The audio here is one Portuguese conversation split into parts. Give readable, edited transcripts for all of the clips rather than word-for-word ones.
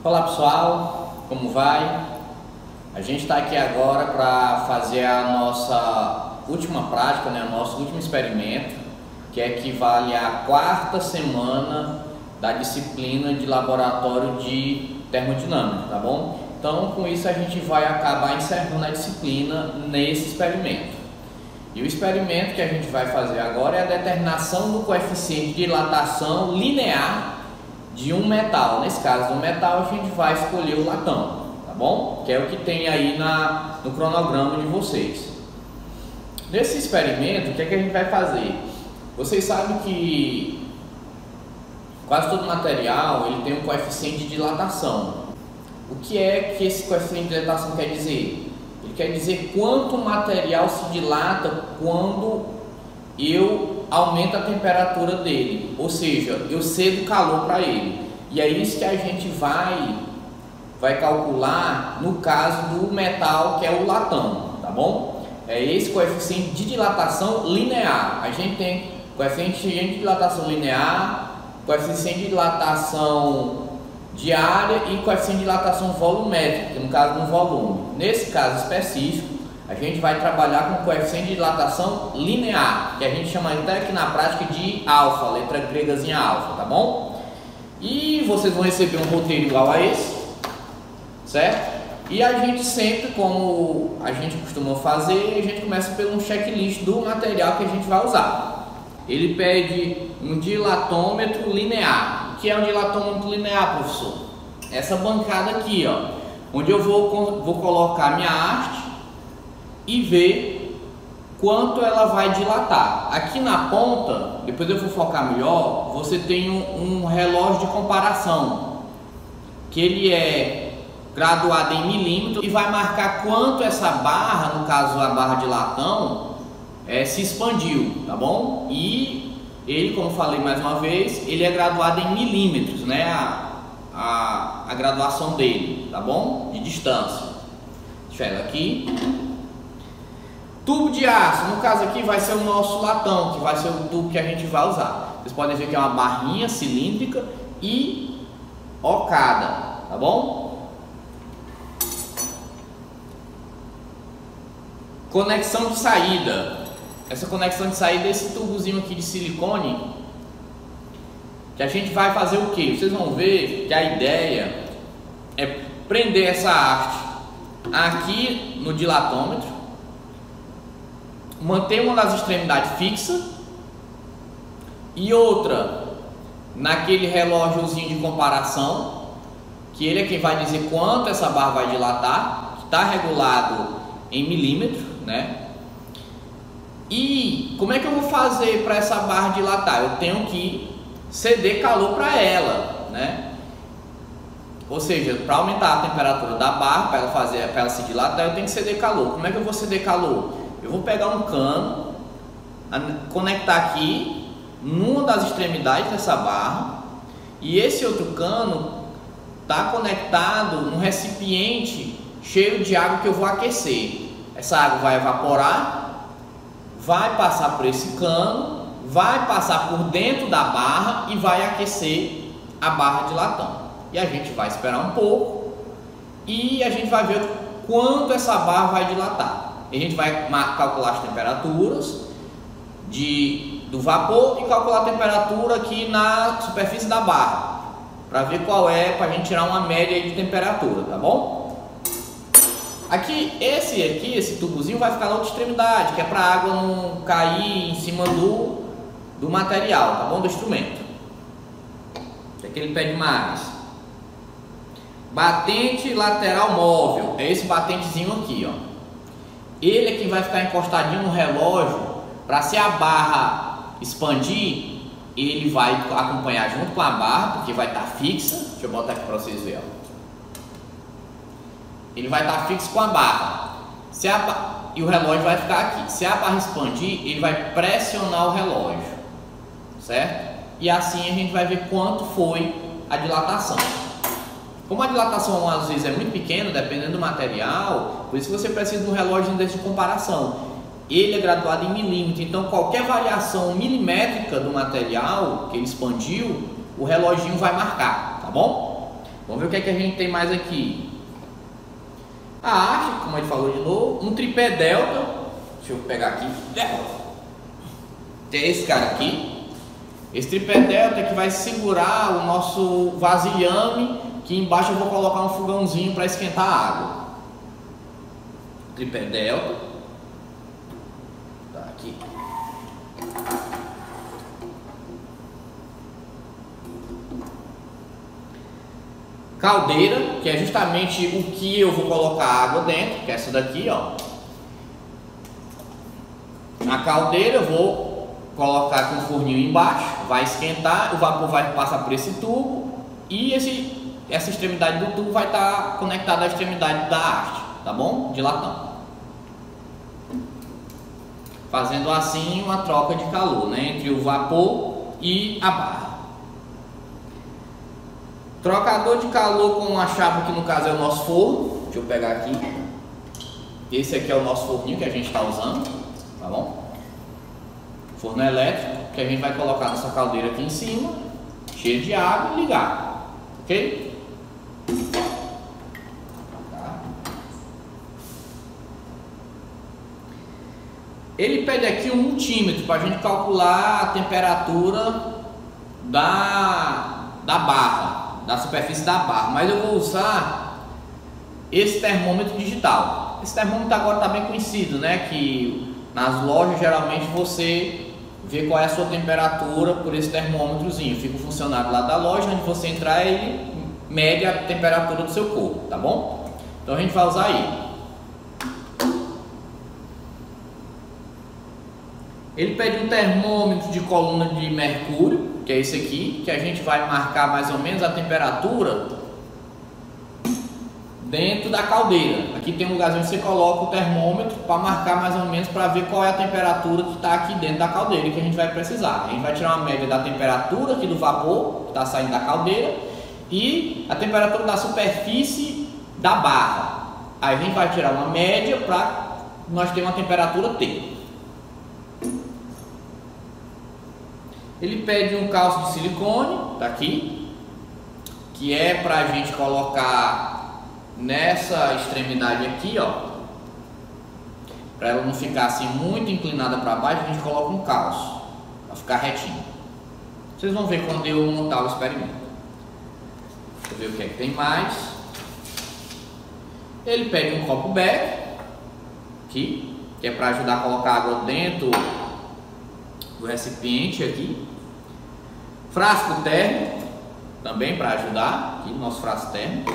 Olá pessoal, como vai? A gente está aqui agora para fazer a nossa última prática, o nosso último experimento, que equivale à quarta semana da disciplina de laboratório de termodinâmica, tá bom? Então, com isso a gente vai acabar encerrando a disciplina nesse experimento. E o experimento que a gente vai fazer agora é a determinação do coeficiente de dilatação linear de um metal. Nesse caso do metal, a gente vai escolher o latão, tá bom? Que é o que tem aí no cronograma de vocês. Nesse experimento, o que é que a gente vai fazer? Vocês sabem que quase todo material ele tem um coeficiente de dilatação. O que é que esse coeficiente de dilatação quer dizer? Ele quer dizer quanto o material se dilata quando eu aumento a temperatura dele, ou seja, eu cedo calor para ele. E é isso que a gente vai calcular no caso do metal, que é o latão, tá bom? É esse coeficiente de dilatação linear. A gente tem coeficiente de dilatação linear, coeficiente de dilatação diária e coeficiente de dilatação volumétrica, que no caso do volume. Nesse caso específico, a gente vai trabalhar com coeficiente de dilatação linear, que a gente chama até aqui na prática de alfa, letra gregazinha alfa, tá bom? E vocês vão receber um roteiro igual a esse, certo? E a gente sempre, como a gente costuma fazer, a gente começa pelo checklist do material que a gente vai usar. Ele pede um dilatômetro linear. O que é um dilatômetro linear, professor? Essa bancada aqui, ó, onde eu vou colocar minha haste e ver quanto ela vai dilatar. Aqui na ponta, depois eu vou focar melhor, você tem um relógio de comparação, que ele é graduado em milímetros e vai marcar quanto essa barra, no caso a barra de latão, se expandiu, tá bom? E ele, como falei mais uma vez, ele é graduado em milímetros, né? A graduação dele, tá bom? De distância. Deixa eu ver aqui. Tubo de aço, no caso aqui vai ser o nosso latão, que vai ser o tubo que a gente vai usar. Vocês podem ver que é uma barrinha cilíndrica e ocada, tá bom? Conexão de saída. Essa conexão de saída é esse tubozinho aqui de silicone, que a gente vai fazer o que? Vocês vão ver que a ideia é prender essa haste aqui no dilatômetro, manter uma das extremidades fixa e outra naquele relógiozinho de comparação, que ele é quem vai dizer quanto essa barra vai dilatar, que está regulado em milímetros, né? E como é que eu vou fazer para essa barra dilatar? Eu tenho que ceder calor para ela, né? Ou seja, para aumentar a temperatura da barra, para ela se dilatar, eu tenho que ceder calor. Como é que eu vou ceder calor? Eu vou pegar um cano, conectar aqui numa das extremidades dessa barra, e esse outro cano está conectado num recipiente cheio de água que eu vou aquecer. Essa água vai evaporar, vai passar por esse cano, vai passar por dentro da barra e vai aquecer a barra de latão. E a gente vai esperar um pouco e a gente vai ver quanto essa barra vai dilatar. A gente vai calcular as temperaturas do vapor e calcular a temperatura aqui na superfície da barra, para ver qual é, para a gente tirar uma média de temperatura, tá bom? Aqui, esse tubozinho vai ficar na outra extremidade, que é para a água não cair em cima do material, tá bom? Do instrumento. Aqui ele pede mais. Batente lateral móvel, é esse batentezinho aqui, ó. Ele é que vai ficar encostadinho no relógio, para se a barra expandir, ele vai acompanhar junto com a barra, porque vai estar fixa. Deixa eu botar aqui para vocês verem, ó. Ele vai estar fixo com a barra. E o relógio vai ficar aqui. Se a barra expandir, ele vai pressionar o relógio, certo? E assim a gente vai ver quanto foi a dilatação. Como a dilatação às vezes é muito pequena, dependendo do material, por isso você precisa de um relógio desse de comparação. Ele é graduado em milímetro, então qualquer variação milimétrica do material que ele expandiu, o reloginho vai marcar, tá bom? Vamos ver o que é que a gente tem mais aqui. A haste, como a gente falou de novo, um tripé delta. Deixa eu pegar aqui. Tem esse cara aqui. Esse tripé delta que vai segurar o nosso vasilhame, que embaixo eu vou colocar um fogãozinho para esquentar a água. Tripé delta. Tá aqui. Caldeira, que é justamente o que eu vou colocar água dentro, que é essa daqui, ó. A caldeira eu vou colocar com o forninho embaixo, vai esquentar, o vapor vai passar por esse tubo e essa extremidade do tubo vai estar conectada à extremidade da haste, tá bom? De latão. Fazendo assim uma troca de calor, né, entre o vapor e a barra. Trocador de calor com a chapa, que no caso é o nosso forno. Deixa eu pegar aqui. Esse aqui é o nosso forninho que a gente está usando, tá bom? Forno elétrico, que a gente vai colocar nossa caldeira aqui em cima, cheia de água e ligar, ok? Tá. Ele pede aqui um multímetro para a gente calcular a temperatura da barra, da superfície da barra, mas eu vou usar esse termômetro digital. Esse termômetro agora está bem conhecido, né? Que nas lojas geralmente você vê qual é a sua temperatura por esse termômetrozinho. Fica o funcionário lá da loja, onde você entrar, ele mede a temperatura do seu corpo, tá bom? Então a gente vai usar ele. Ele pede um termômetro de coluna de mercúrio, que é esse aqui, que a gente vai marcar mais ou menos a temperatura dentro da caldeira. Aqui tem um lugarzinho que você coloca o termômetro para marcar mais ou menos, para ver qual é a temperatura que está aqui dentro da caldeira, que a gente vai precisar. A gente vai tirar uma média da temperatura aqui do vapor que está saindo da caldeira e a temperatura da superfície da barra. Aí a gente vai tirar uma média para nós ter uma temperatura T. Ele pede um calço de silicone, tá aqui, que é para a gente colocar nessa extremidade aqui, ó, para ela não ficar assim muito inclinada para baixo. A gente coloca um calço para ficar retinho. Vocês vão ver quando eu montar o experimento. Deixa eu ver o que é que tem mais. Ele pede um copo beck aqui, que é para ajudar a colocar água dentro do recipiente aqui. Frasco térmico, também para ajudar, aqui nosso frasco térmico.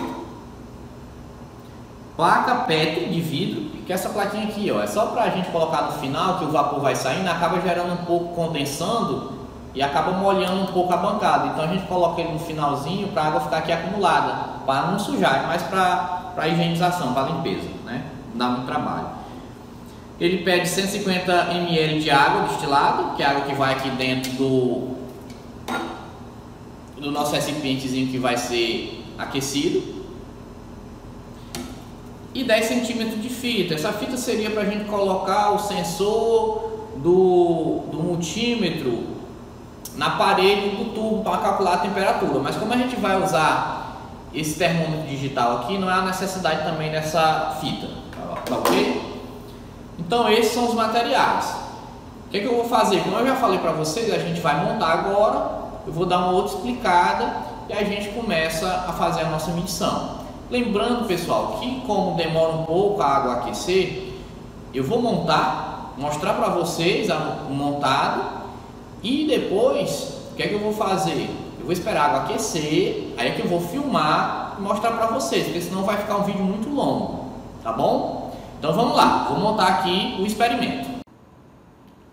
Placa Petri de vidro, que é essa plaquinha aqui, ó, é só para a gente colocar no final, que o vapor vai saindo, acaba gerando um pouco, condensando e acaba molhando um pouco a bancada. Então a gente coloca ele no finalzinho para a água ficar aqui acumulada, para não sujar, é mais para higienização, para limpeza, né? Não dá muito trabalho. Ele pede 150 ml de água destilada, que é a água que vai aqui dentro do nosso recipientezinho que vai ser aquecido. E 10 centímetros de fita. Essa fita seria para a gente colocar o sensor do multímetro na parede do tubo para calcular a temperatura. Mas como a gente vai usar esse termômetro digital aqui, não há necessidade também dessa fita, tá ok? Então esses são os materiais. O que é que eu vou fazer? Como eu já falei para vocês, a gente vai montar agora. Eu vou dar uma outra explicada e a gente começa a fazer a nossa medição. Lembrando, pessoal, que como demora um pouco a água aquecer, eu vou montar, mostrar para vocês o montado e depois, o que é que eu vou fazer? Eu vou esperar a água aquecer, aí é que eu vou filmar e mostrar para vocês, porque senão vai ficar um vídeo muito longo, tá bom? Então vamos lá, vou montar aqui o experimento.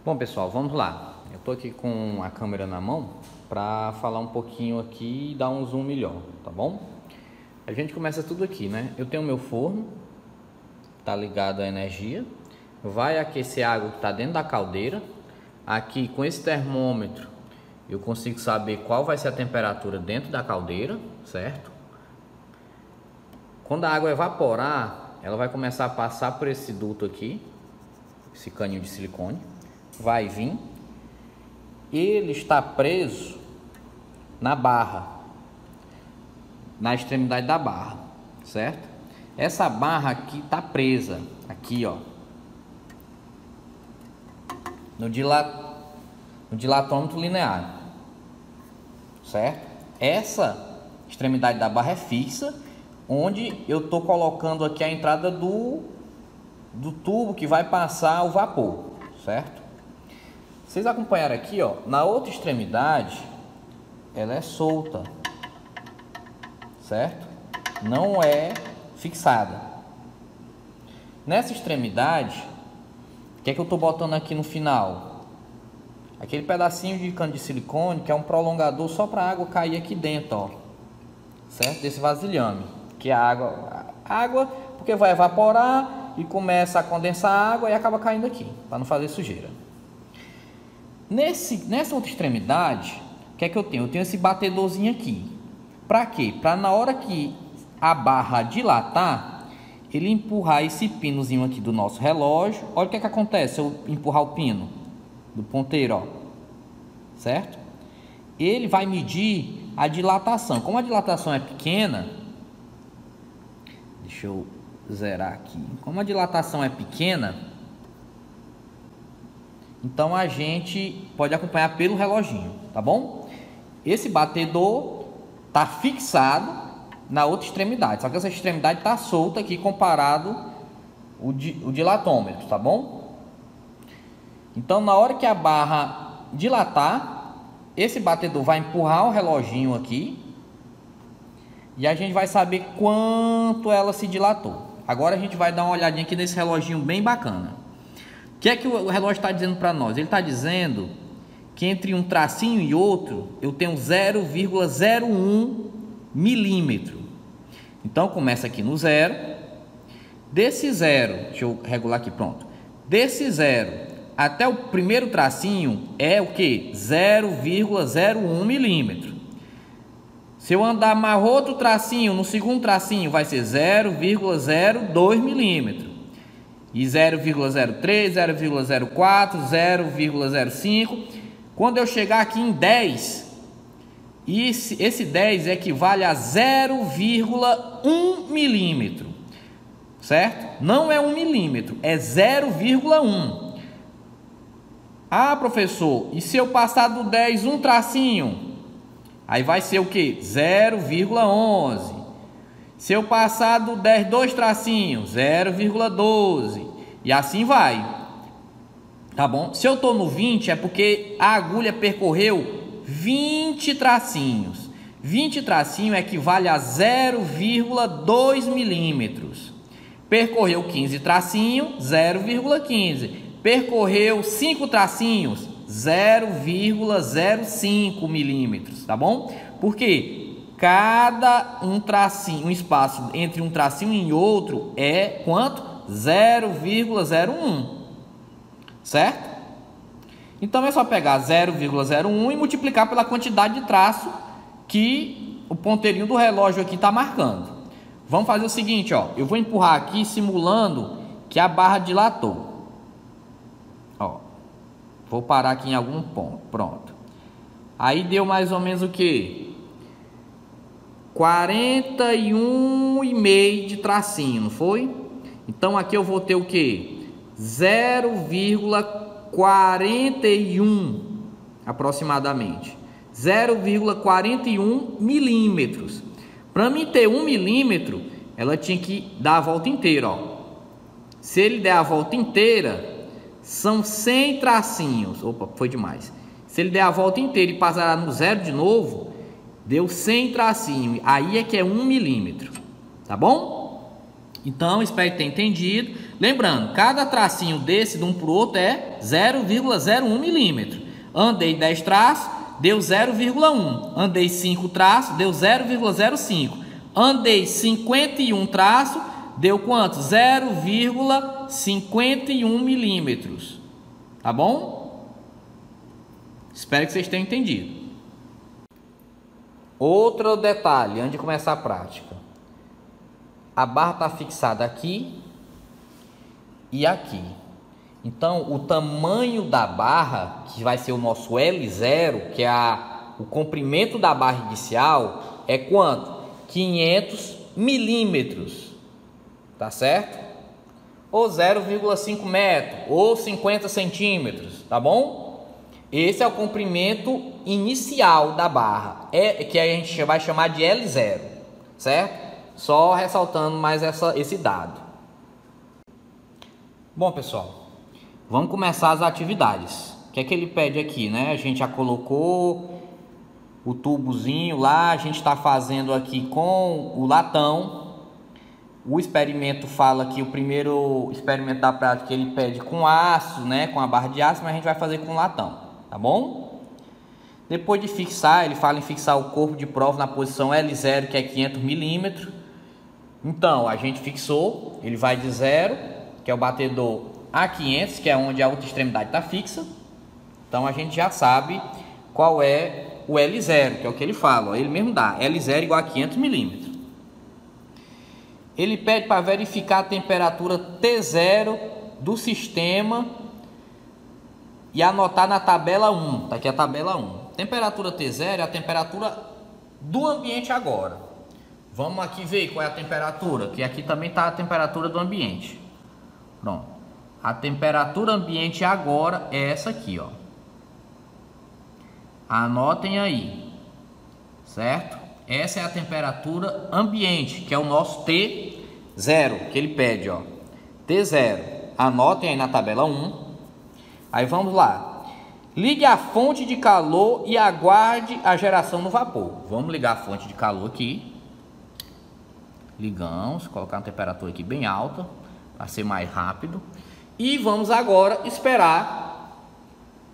Bom, pessoal, vamos lá. Eu estou aqui com a câmera na mão para falar um pouquinho aqui e dar um zoom melhor, tá bom? A gente começa tudo aqui, né? Eu tenho meu forno, tá ligado à energia, vai aquecer a água que está dentro da caldeira. Aqui com esse termômetro eu consigo saber qual vai ser a temperatura dentro da caldeira, certo? Quando a água evaporar, ela vai começar a passar por esse duto aqui, esse caninho de silicone, vai vir, ele está preso na barra. na extremidade da barra, certo? Essa barra aqui está presa, aqui ó, no dilatômetro linear, certo? Essa extremidade da barra é fixa, onde eu estou colocando aqui a entrada do tubo que vai passar o vapor, certo? Vocês acompanharam aqui, ó, na outra extremidade, ela é solta, certo? Não é fixada. Nessa extremidade, o que é que eu estou botando aqui no final? Aquele pedacinho de cano de silicone, que é um prolongador só para a água cair aqui dentro, ó, certo? Desse vasilhame, que é a água, porque vai evaporar e começa a condensar a água e acaba caindo aqui, para não fazer sujeira. Nessa outra extremidade, o que é que eu tenho? Eu tenho esse batedorzinho aqui. Para quê? Para na hora que a barra dilatar, ele empurrar esse pinozinho aqui do nosso relógio. Olha o que é que acontece se eu empurrar o pino do ponteiro, ó, certo? Ele vai medir a dilatação. Como a dilatação é pequena, deixa eu zerar aqui. Como a dilatação é pequena, então a gente pode acompanhar pelo reloginho, tá bom? Esse batedor tá fixado na outra extremidade, só que essa extremidade tá solta aqui comparado o dilatômetro, tá bom? Então na hora que a barra dilatar, esse batedor vai empurrar o reloginho aqui e a gente vai saber quanto ela se dilatou. Agora a gente vai dar uma olhadinha aqui nesse reloginho bem bacana. O que é que o relógio está dizendo para nós? Ele está dizendo que entre um tracinho e outro eu tenho 0,01 milímetro. Então começa aqui no zero. Desse zero, deixa eu regular aqui, pronto. Desse zero até o primeiro tracinho é o que? 0,01 milímetro. Se eu andar mais outro tracinho, no segundo tracinho vai ser 0,02 milímetro. E 0,03, 0,04, 0,05. Quando eu chegar aqui em 10, esse 10 equivale a 0,1 milímetro, certo? Não é 1 milímetro, é 0,1. Ah, professor, e se eu passar do 10 um tracinho? Aí vai ser o que? 0,11. Se eu passar do 10 dois tracinhos, 0,12. E assim vai. Tá bom? Se eu estou no 20 é porque a agulha percorreu 20 tracinhos. 20 tracinhos equivale a 0,2 milímetros. Percorreu 15 tracinhos, 0,15. Percorreu 5 tracinhos, 0,05 milímetros. Tá bom? Por quê? Cada um tracinho, um espaço entre um tracinho e outro é quanto? 0,01, certo? Então é só pegar 0,01 e multiplicar pela quantidade de traço que o ponteirinho do relógio aqui está marcando. Vamos fazer o seguinte, ó, eu vou empurrar aqui simulando que a barra dilatou. Ó, vou parar aqui em algum ponto, pronto. Aí deu mais ou menos o que? 41,5 de tracinho, não foi? Então aqui eu vou ter o que? 0,41 aproximadamente. 0,41 milímetros. Para mim ter 1 milímetro, ela tinha que dar a volta inteira, ó. Se ele der a volta inteira, são 100 tracinhos. Opa, foi demais. Se ele der a volta inteira e passar no zero de novo, deu 100 tracinhos, aí é que é 1 milímetro, tá bom? Então, espero que tenha entendido. Lembrando, cada tracinho desse de um para o outro é 0,01 milímetro. Andei 10 traços, deu 0,1. Andei 5 traços, deu 0,05. Andei 51 traços, deu quanto? 0,51 milímetros, tá bom? Espero que vocês tenham entendido. Outro detalhe, antes de começar a prática. A barra está fixada aqui e aqui. Então, o tamanho da barra, que vai ser o nosso L0, que é o comprimento da barra inicial, é quanto? 500 milímetros, tá certo? Ou 0,5 metro, ou 50 centímetros, tá bom? Esse é o comprimento inicial da barra, que a gente vai chamar de L0, certo? Só ressaltando mais esse dado. Bom, pessoal, vamos começar as atividades. O que é que ele pede aqui, né? A gente já colocou o tubozinho lá, a gente está fazendo aqui com o latão. O experimento fala que o primeiro experimento da prática ele pede com aço, né, com a barra de aço, mas a gente vai fazer com latão, tá bom? Depois de fixar, ele fala em fixar o corpo de prova na posição L0, que é 500 milímetros. Então, a gente fixou, ele vai de 0, que é o batedor, a 500, que é onde a outra extremidade está fixa. Então, a gente já sabe qual é o L0, que é o que ele fala, ó, ele mesmo dá, L0 igual a 500 milímetros. Ele pede para verificar a temperatura T0 do sistema e anotar na tabela 1. Está aqui a tabela 1. Temperatura T0 é a temperatura do ambiente agora. Vamos aqui ver qual é a temperatura, que aqui também está a temperatura do ambiente. Pronto. A temperatura ambiente agora é essa aqui, ó. Anotem aí, certo? Essa é a temperatura ambiente, que é o nosso T0, que ele pede, ó. T0. Anotem aí na tabela 1. Aí vamos lá. Ligue a fonte de calor e aguarde a geração no vapor. Vamos ligar a fonte de calor aqui. Ligamos, colocar uma temperatura aqui bem alta, para ser mais rápido. E vamos agora esperar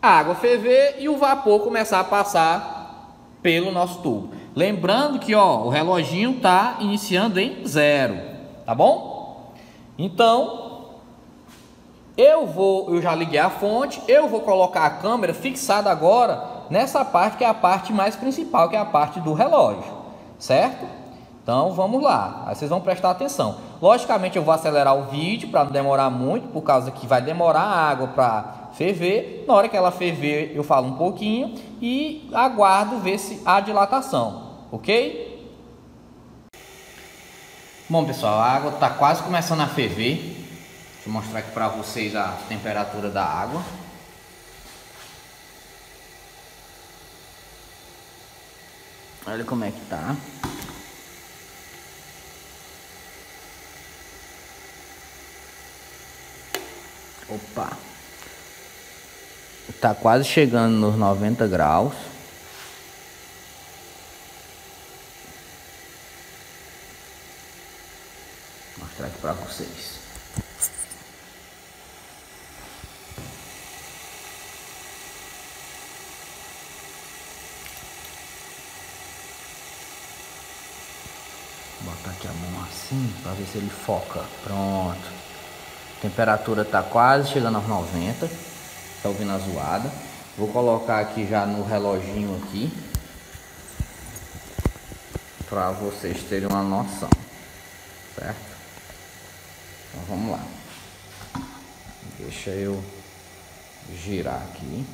a água ferver e o vapor começar a passar pelo nosso tubo. Lembrando que, ó, o reloginho está iniciando em 0, tá bom? Então, eu já liguei a fonte, eu vou colocar a câmera fixada agora nessa parte que é a parte mais principal, que é a parte do relógio, certo? Então, vamos lá, aí vocês vão prestar atenção. Logicamente, eu vou acelerar o vídeo para não demorar muito, por causa que vai demorar a água para ferver. Na hora que ela ferver, eu falo um pouquinho e aguardo ver se há dilatação, ok? Bom, pessoal, a água está quase começando a ferver. Deixa eu mostrar aqui para vocês a temperatura da água. Olha como é que tá. Opa! Tá quase chegando nos 90 graus. Vou mostrar aqui para vocês. Vou botar aqui a mão assim para ver se ele foca. Pronto. A temperatura tá quase chegando aos 90. Tá ouvindo a zoada? Vou colocar aqui já no reloginho aqui, para vocês terem uma noção, certo? Então vamos lá. Deixa eu girar aqui.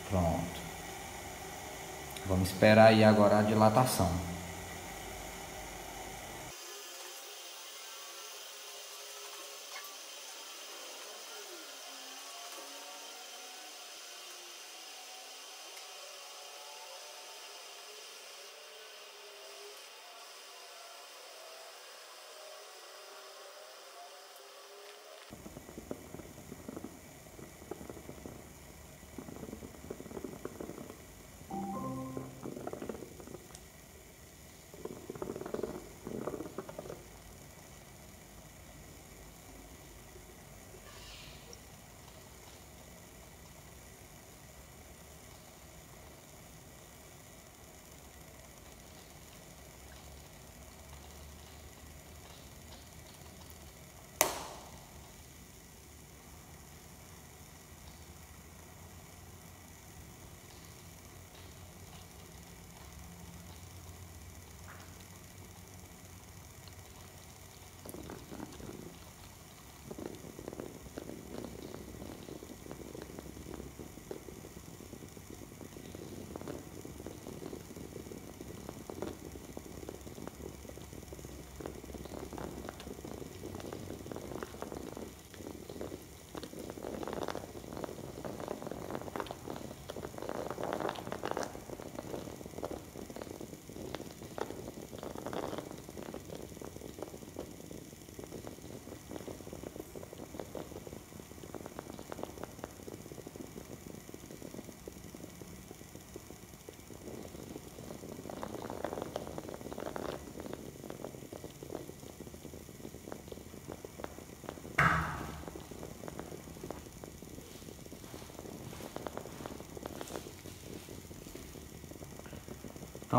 Pronto. Vamos esperar aí agora a dilatação.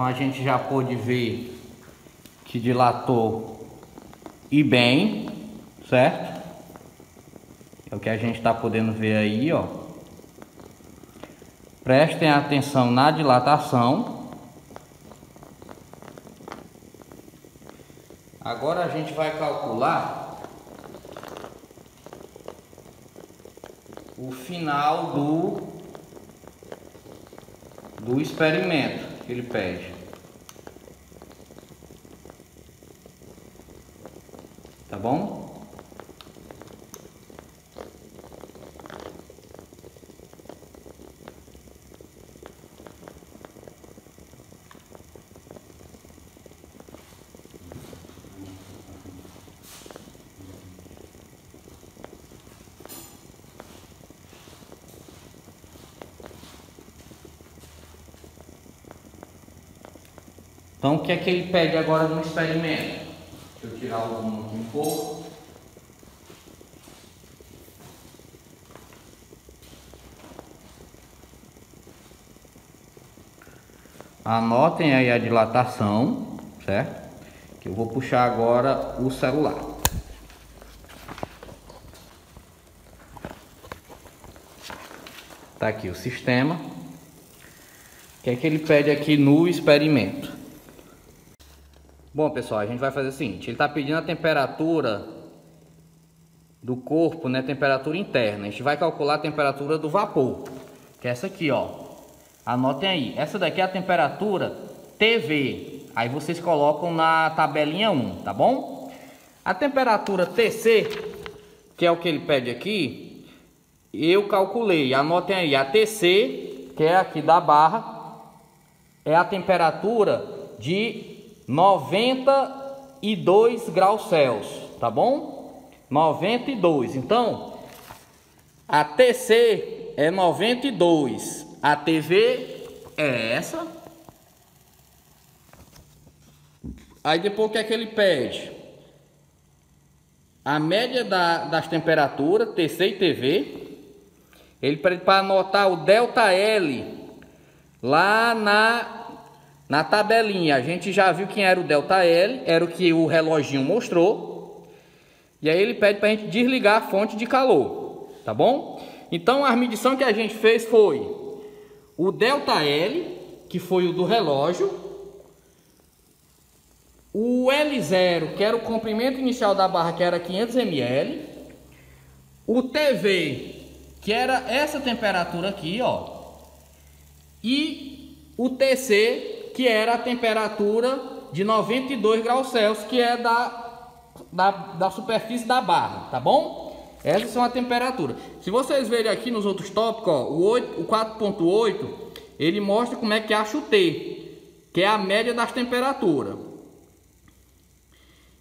Então a gente já pôde ver que dilatou e bem, certo? É o que a gente está podendo ver aí, ó. Prestem atenção na dilatação. Agora a gente vai calcular o final do experimento que ele pede. Tá bom? Então, o que é que ele pede agora no experimento? Deixa eu tirar o volume aqui um pouco. Anotem aí a dilatação, certo? Que eu vou puxar agora o celular. Tá aqui o sistema. O que é que ele pede aqui no experimento? Bom, pessoal, a gente vai fazer o seguinte. Ele está pedindo a temperatura do corpo, né? Temperatura interna. A gente vai calcular a temperatura do vapor, que é essa aqui, ó. Anotem aí. Essa daqui é a temperatura TV. Aí vocês colocam na tabelinha 1, tá bom? A temperatura TC, que é o que ele pede aqui, eu calculei. Anotem aí. A TC, que é aqui da barra, é a temperatura de 92 graus Celsius, tá bom? 92. Então, a TC é 92. A TV é essa. Aí depois o que é que ele pede? A média das temperaturas, TC e TV. Ele pede para anotar o ΔL lá na tabelinha. A gente já viu quem era o ΔL, era o que o reloginho mostrou. E aí ele pede para a gente desligar a fonte de calor, tá bom? Então a medição que a gente fez foi o ΔL, que foi o do relógio, o L0, que era o comprimento inicial da barra, que era 500 ml, o TV, que era essa temperatura aqui, ó, e o TC, que era a temperatura de 92 graus Celsius, que é da superfície da barra, tá bom? Essas são a temperatura. Se vocês verem aqui nos outros tópicos, ó, o 4.8, ele mostra como é que acha o T, que é a média das temperaturas.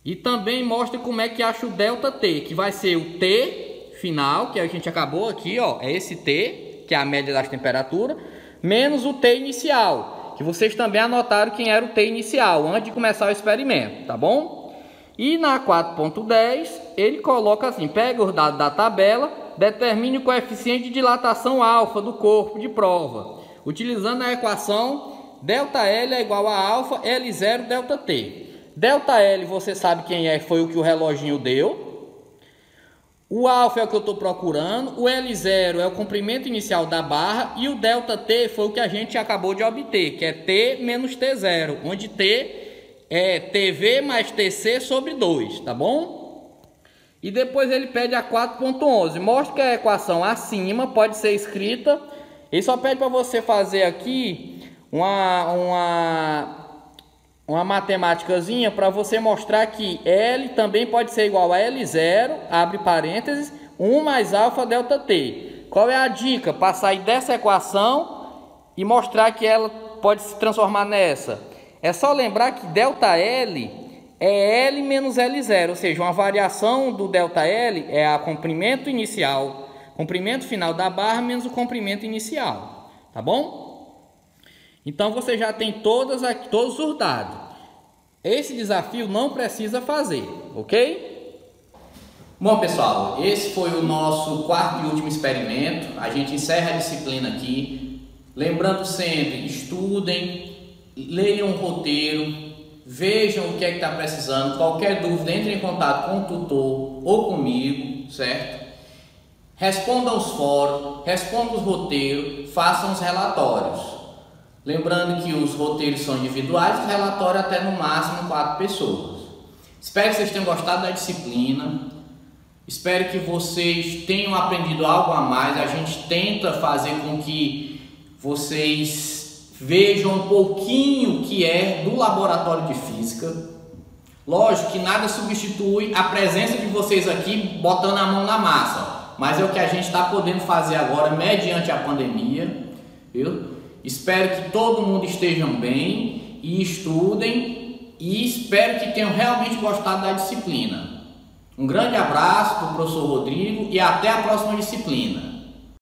E também mostra como é que acha o ΔT, que vai ser o T final, que a gente acabou aqui, ó, é esse T, que é a média das temperaturas, menos o T inicial, que vocês também anotaram quem era o T inicial, antes de começar o experimento, tá bom? E na 4.10, ele coloca assim, pega os dados da tabela, determine o coeficiente de dilatação alfa do corpo de prova, utilizando a equação ΔL é igual a alfa L0 ΔT. ΔL você sabe quem é, foi o que o reloginho deu. O alfa é o que eu estou procurando, o L0 é o comprimento inicial da barra e o ΔT foi o que a gente acabou de obter, que é T menos T0, onde T é TV mais TC sobre 2, tá bom? E depois ele pede a 4.11, mostra que a equação acima pode ser escrita, ele só pede para você fazer aqui uma matemáticazinha para você mostrar que L também pode ser igual a L0, abre parênteses, 1 mais alfa ΔT. Qual é a dica? Para sair dessa equação e mostrar que ela pode se transformar nessa. É só lembrar que ΔL é L menos L0, ou seja, uma variação do ΔL é a comprimento inicial, comprimento final da barra menos o comprimento inicial, tá bom? Então você já tem todos os dados. Esse desafio não precisa fazer, ok? Bom, pessoal, esse foi o nosso quarto e último experimento. A gente encerra a disciplina aqui. Lembrando sempre, estudem, leiam o roteiro, vejam o que é que está precisando. Qualquer dúvida, entre em contato com o tutor ou comigo, certo? Respondam os fóruns, respondam os roteiros, façam os relatórios. Lembrando que os roteiros são individuais, os relatórios até no máximo 4 pessoas. Espero que vocês tenham gostado da disciplina. Espero que vocês tenham aprendido algo a mais. A gente tenta fazer com que vocês vejam um pouquinho o que é do laboratório de física. Lógico que nada substitui a presença de vocês aqui botando a mão na massa. Mas é o que a gente está podendo fazer agora mediante a pandemia, viu? Espero que todo mundo estejam bem e estudem e espero que tenham realmente gostado da disciplina. Um grande abraço do professor Rodrigo e até a próxima disciplina.